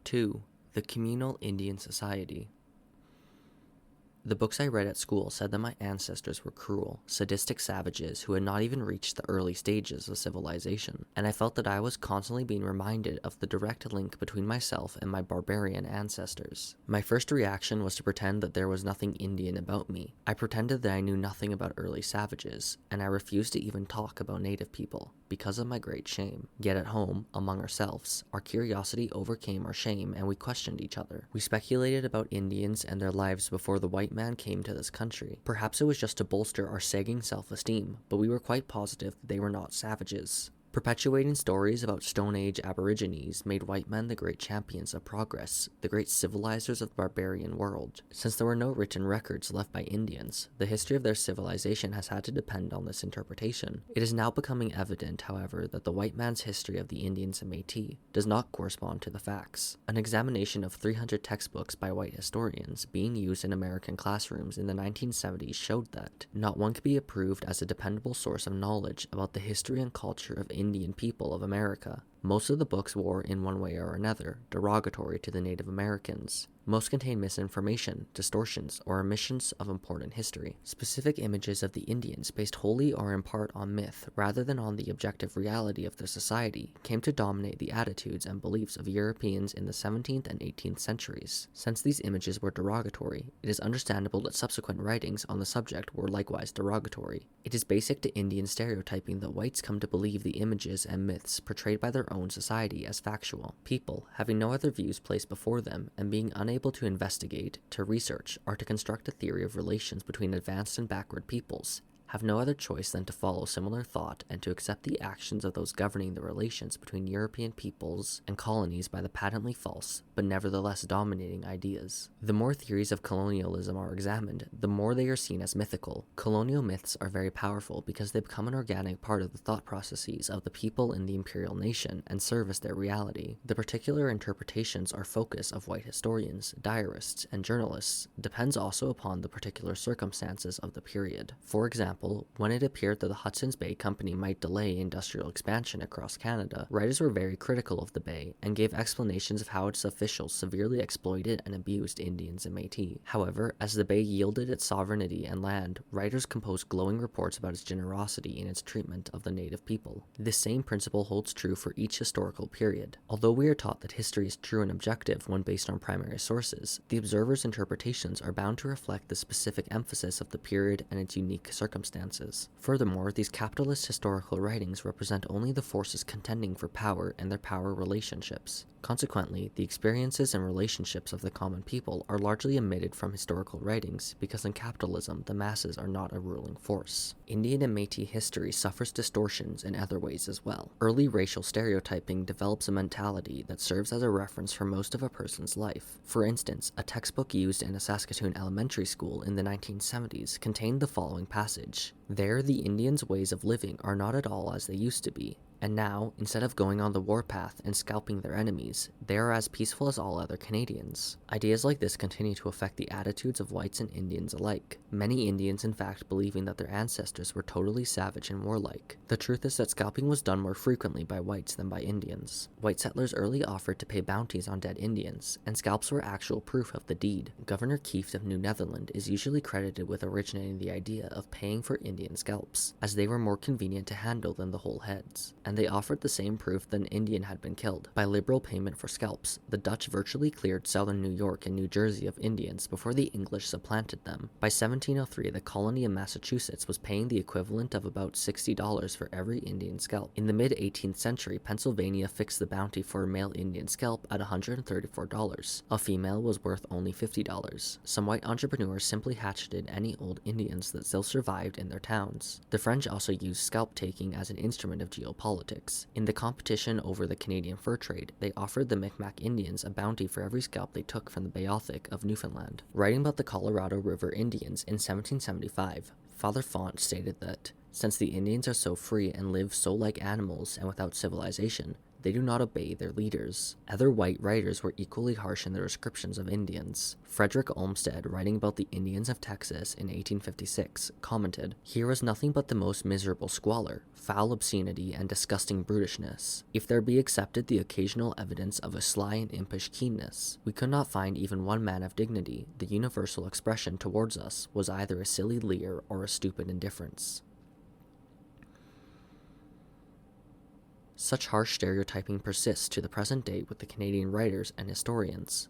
2. The Communal Indian Society. The books I read at school said that my ancestors were cruel, sadistic savages who had not even reached the early stages of civilization, and I felt that I was constantly being reminded of the direct link between myself and my barbarian ancestors. My first reaction was to pretend that there was nothing Indian about me. I pretended that I knew nothing about early savages, and I refused to even talk about native people, because of my great shame. Yet at home, among ourselves, our curiosity overcame our shame and we questioned each other. We speculated about Indians and their lives before the white man came to this country. Perhaps it was just to bolster our sagging self-esteem, but we were quite positive that they were not savages. Perpetuating stories about Stone Age Aborigines made white men the great champions of progress, the great civilizers of the barbarian world. Since there were no written records left by Indians, the history of their civilization has had to depend on this interpretation. It is now becoming evident, however, that the white man's history of the Indians and Métis does not correspond to the facts. An examination of 300 textbooks by white historians being used in American classrooms in the 1970s showed that not one could be approved as a dependable source of knowledge about the history and culture of Indian people of America. Most of the books were, in one way or another, derogatory to the Native Americans. Most contain misinformation, distortions, or omissions of important history. Specific images of the Indians based wholly or in part on myth, rather than on the objective reality of their society, came to dominate the attitudes and beliefs of Europeans in the 17th and 18th centuries. Since these images were derogatory, it is understandable that subsequent writings on the subject were likewise derogatory. It is basic to Indian stereotyping that whites come to believe the images and myths portrayed by their own society as factual. People, having no other views placed before them and being unable to investigate, to research, or to construct a theory of relations between advanced and backward peoples, have no other choice than to follow similar thought and to accept the actions of those governing the relations between European peoples and colonies by the patently false, but nevertheless dominating ideas. The more theories of colonialism are examined, the more they are seen as mythical. Colonial myths are very powerful because they become an organic part of the thought processes of the people in the imperial nation and serve as their reality. The particular interpretations or focus of white historians, diarists, and journalists depends also upon the particular circumstances of the period. For example, when it appeared that the Hudson's Bay Company might delay industrial expansion across Canada, writers were very critical of the Bay and gave explanations of how its officials severely exploited and abused Indians and Métis. However, as the Bay yielded its sovereignty and land, writers composed glowing reports about its generosity in its treatment of the native people. This same principle holds true for each historical period. Although we are taught that history is true and objective when based on primary sources, the observer's interpretations are bound to reflect the specific emphasis of the period and its unique circumstances. Furthermore, these capitalist historical writings represent only the forces contending for power and their power relationships. Consequently, the experiences and relationships of the common people are largely omitted from historical writings because in capitalism, the masses are not a ruling force. Indian and Métis history suffers distortions in other ways as well. Early racial stereotyping develops a mentality that serves as a reference for most of a person's life. For instance, a textbook used in a Saskatoon elementary school in the 1970s contained the following passage: "There, the Indians' ways of living are not at all as they used to be. And now, instead of going on the warpath and scalping their enemies, they are as peaceful as all other Canadians." Ideas like this continue to affect the attitudes of whites and Indians alike. Many Indians, in fact, believing that their ancestors were totally savage and warlike. The truth is that scalping was done more frequently by whites than by Indians. White settlers early offered to pay bounties on dead Indians, and scalps were actual proof of the deed. Governor Kieft of New Netherland is usually credited with originating the idea of paying for Indian scalps, as they were more convenient to handle than the whole heads. And they offered the same proof that an Indian had been killed. By liberal payment for scalps, the Dutch virtually cleared southern New York and New Jersey of Indians before the English supplanted them. By 1703, the colony of Massachusetts was paying the equivalent of about $60 for every Indian scalp. In the mid-18th century, Pennsylvania fixed the bounty for a male Indian scalp at $134. A female was worth only $50. Some white entrepreneurs simply hatcheted any old Indians that still survived in their towns. The French also used scalp taking as an instrument of geopolitics. In the competition over the Canadian fur trade, they offered the Micmac Indians a bounty for every scalp they took from the Beothuk of Newfoundland. Writing about the Colorado River Indians in 1775, Father Font stated that, "Since the Indians are so free and live so like animals and without civilization, they do not obey their leaders. Other white writers were equally harsh in their descriptions of Indians. Frederick Olmsted, writing about the Indians of Texas in 1856, commented, "Here was nothing but the most miserable squalor, foul obscenity, and disgusting brutishness. If there be accepted the occasional evidence of a sly and impish keenness, we could not find even one man of dignity. The universal expression towards us was either a silly leer or a stupid indifference." Such harsh stereotyping persists to the present day with the Canadian writers and historians.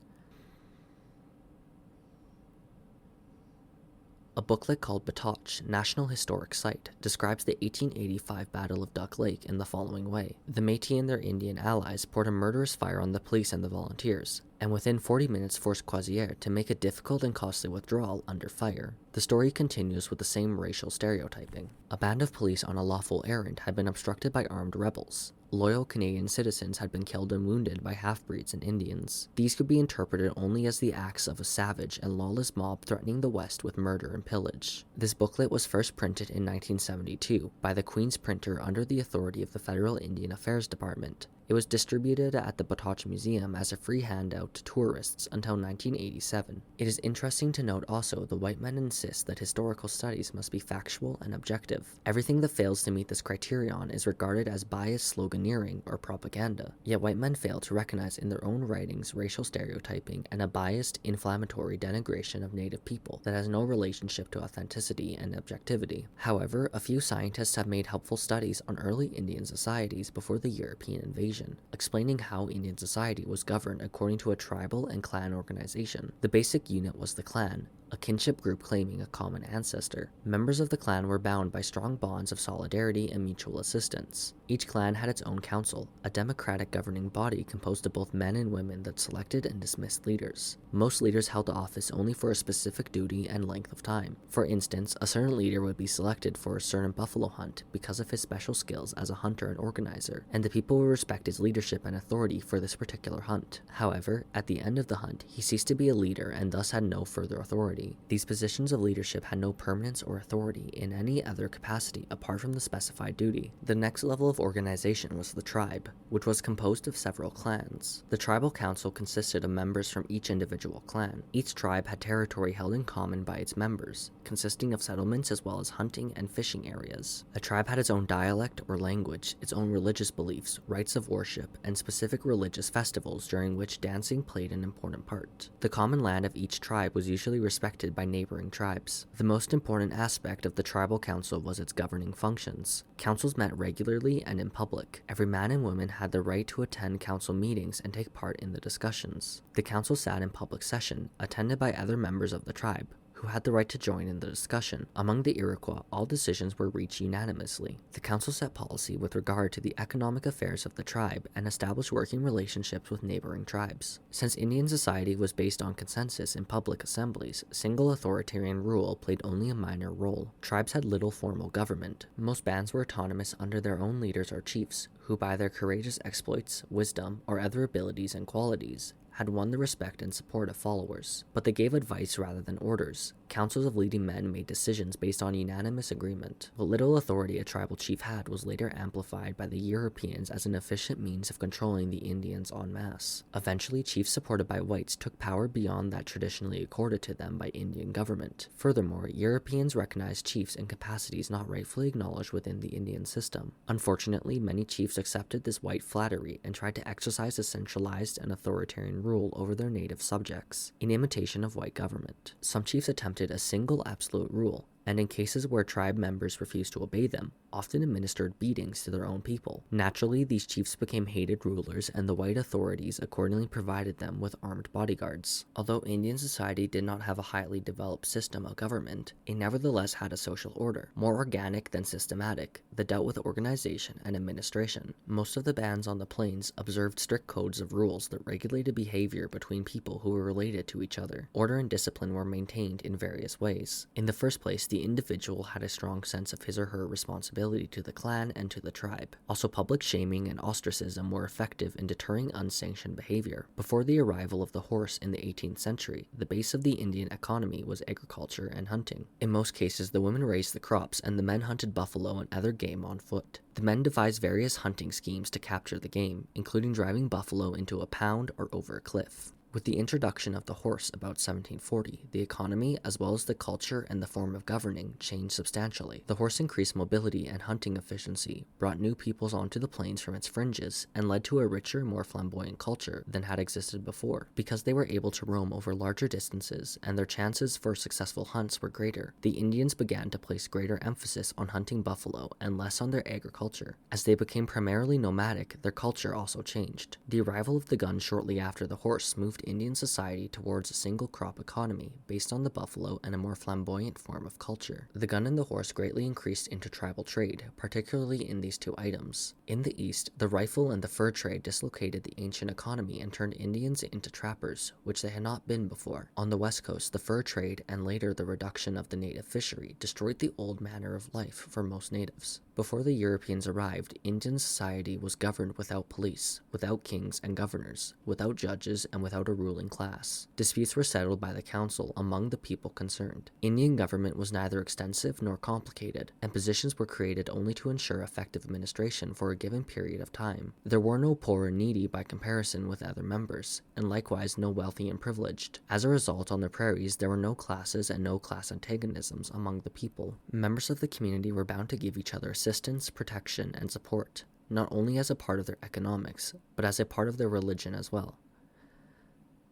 A booklet called Batoche, National Historic Site, describes the 1885 Battle of Duck Lake in the following way. The Métis and their Indian allies poured a murderous fire on the police and the volunteers, and within 40 minutes forced Croisière to make a difficult and costly withdrawal under fire. The story continues with the same racial stereotyping. A band of police on a lawful errand had been obstructed by armed rebels. Loyal Canadian citizens had been killed and wounded by half-breeds and Indians. These could be interpreted only as the acts of a savage and lawless mob threatening the West with murder and pillage. This booklet was first printed in 1972 by the Queen's printer under the authority of the Federal Indian Affairs Department. It was distributed at the Batoche Museum as a free handout to tourists until 1987. It is interesting to note also the white men insist that historical studies must be factual and objective. Everything that fails to meet this criterion is regarded as biased sloganeering or propaganda. Yet white men fail to recognize in their own writings racial stereotyping and a biased, inflammatory denigration of Native people that has no relationship to authenticity and objectivity. However, a few scientists have made helpful studies on early Indian societies before the European invasion, explaining how Indian society was governed according to a tribal and clan organization. The basic unit was the clan, a kinship group claiming a common ancestor. Members of the clan were bound by strong bonds of solidarity and mutual assistance. Each clan had its own council, a democratic governing body composed of both men and women that selected and dismissed leaders. Most leaders held office only for a specific duty and length of time. For instance, a certain leader would be selected for a certain buffalo hunt because of his special skills as a hunter and organizer, and the people would respect his leadership and authority for this particular hunt. However, at the end of the hunt, he ceased to be a leader and thus had no further authority. These positions of leadership had no permanence or authority in any other capacity apart from the specified duty. The next level of organization was the tribe, which was composed of several clans. The tribal council consisted of members from each individual clan. Each tribe had territory held in common by its members, consisting of settlements as well as hunting and fishing areas. A tribe had its own dialect or language, its own religious beliefs, rites of worship, and specific religious festivals during which dancing played an important part. The common land of each tribe was usually respected by neighboring tribes. The most important aspect of the tribal council was its governing functions. Councils met regularly and in public. Every man and woman had the right to attend council meetings and take part in the discussions. The council sat in public session, attended by other members of the tribe, who had the right to join in the discussion. Among the Iroquois, all decisions were reached unanimously. The council set policy with regard to the economic affairs of the tribe and established working relationships with neighboring tribes. Since Indian society was based on consensus in public assemblies, single authoritarian rule played only a minor role. Tribes had little formal government. Most bands were autonomous under their own leaders or chiefs, who by their courageous exploits, wisdom, or other abilities and qualities had won the respect and support of followers, but they gave advice rather than orders. Councils of leading men made decisions based on unanimous agreement. What little authority a tribal chief had was later amplified by the Europeans as an efficient means of controlling the Indians en masse. Eventually, chiefs supported by whites took power beyond that traditionally accorded to them by Indian government. Furthermore, Europeans recognized chiefs in capacities not rightfully acknowledged within the Indian system. Unfortunately, many chiefs accepted this white flattery and tried to exercise a centralized and authoritarian rule over their native subjects, in imitation of white government. Some chiefs attempted a single absolute rule, and in cases where tribe members refused to obey them, often administered beatings to their own people. Naturally, these chiefs became hated rulers, and the white authorities accordingly provided them with armed bodyguards. Although Indian society did not have a highly developed system of government, it nevertheless had a social order, more organic than systematic, that dealt with organization and administration. Most of the bands on the plains observed strict codes of rules that regulated behavior between people who were related to each other. Order and discipline were maintained in various ways. In the first place, the individual had a strong sense of his or her responsibility responsibility to the clan and to the tribe. Also, public shaming and ostracism were effective in deterring unsanctioned behavior. Before the arrival of the horse in the 18th century, the base of the Indian economy was agriculture and hunting. In most cases, the women raised the crops and the men hunted buffalo and other game on foot. The men devised various hunting schemes to capture the game, including driving buffalo into a pound or over a cliff. With the introduction of the horse about 1740, the economy, as well as the culture and the form of governing, changed substantially. The horse increased mobility and hunting efficiency, brought new peoples onto the plains from its fringes, and led to a richer, more flamboyant culture than had existed before. Because they were able to roam over larger distances, and their chances for successful hunts were greater, the Indians began to place greater emphasis on hunting buffalo and less on their agriculture. As they became primarily nomadic, their culture also changed. The arrival of the gun shortly after the horse moved Indian society towards a single crop economy based on the buffalo and a more flamboyant form of culture. The gun and the horse greatly increased into tribal trade, particularly in these two items. In the east, the rifle and the fur trade dislocated the ancient economy and turned Indians into trappers, which they had not been before. On the west coast, the fur trade and later the reduction of the native fishery destroyed the old manner of life for most natives. Before the Europeans arrived, Indian society was governed without police, without kings and governors, without judges, and without a ruling class. Disputes were settled by the council among the people concerned. Indian government was neither extensive nor complicated, and positions were created only to ensure effective administration for a given period of time. There were no poor and needy by comparison with other members, and likewise no wealthy and privileged. As a result, on the prairies, there were no classes and no class antagonisms among the people. Members of the community were bound to give each other assistance, protection, and support, not only as a part of their economics, but as a part of their religion as well.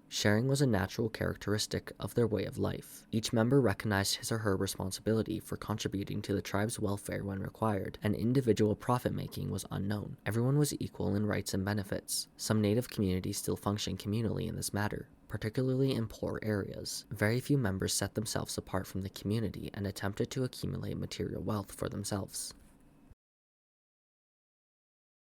Sharing was a natural characteristic of their way of life. Each member recognized his or her responsibility for contributing to the tribe's welfare when required, and individual profit-making was unknown. Everyone was equal in rights and benefits. Some native communities still function communally in this matter, particularly in poor areas. Very few members set themselves apart from the community and attempted to accumulate material wealth for themselves.